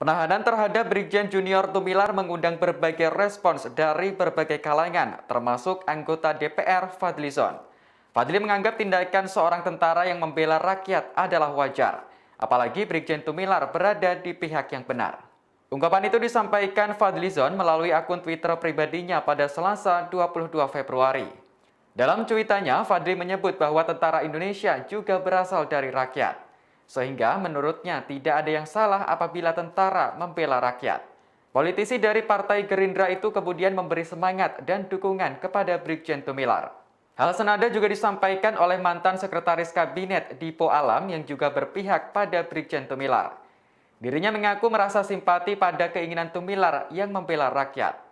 Penahanan terhadap Brigjen Junior Tumilar mengundang berbagai respons dari berbagai kalangan, termasuk anggota DPR Fadlizon. Fadli menganggap tindakan seorang tentara yang membela rakyat adalah wajar, apalagi Brigjen Tumilar berada di pihak yang benar. Ungkapan itu disampaikan Fadlizon melalui akun Twitter pribadinya pada Selasa 22 Februari. Dalam cuitannya, Fadli menyebut bahwa tentara Indonesia juga berasal dari rakyat. Sehingga menurutnya tidak ada yang salah apabila tentara membela rakyat. Politisi dari Partai Gerindra itu kemudian memberi semangat dan dukungan kepada Brigjen Tumilar. Hal senada juga disampaikan oleh mantan Sekretaris Kabinet Dipo Alam yang juga berpihak pada Brigjen Tumilar. Dirinya mengaku merasa simpati pada keinginan Tumilar yang membela rakyat.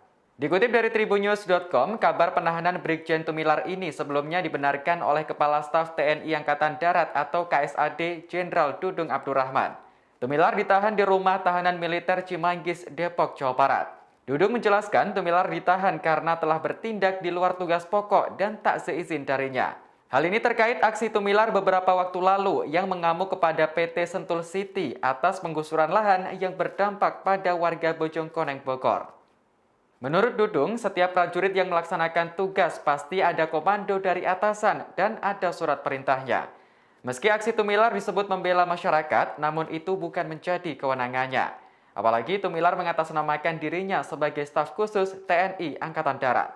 Dikutip dari tribunnews.com, kabar penahanan Brigjen Tumilar ini sebelumnya dibenarkan oleh Kepala Staf TNI Angkatan Darat atau KSAD Jenderal Dudung Abdurrahman. Tumilar ditahan di rumah tahanan militer Cimanggis, Depok, Jawa Barat. Dudung menjelaskan Tumilar ditahan karena telah bertindak di luar tugas pokok dan tak seizin darinya. Hal ini terkait aksi Tumilar beberapa waktu lalu yang mengamuk kepada PT Sentul City atas penggusuran lahan yang berdampak pada warga Bojongkoneng, Bogor. Menurut Dudung, setiap prajurit yang melaksanakan tugas pasti ada komando dari atasan dan ada surat perintahnya. Meski aksi Tumilar disebut membela masyarakat, namun itu bukan menjadi kewenangannya. Apalagi Tumilar mengatasnamakan dirinya sebagai staf khusus TNI Angkatan Darat.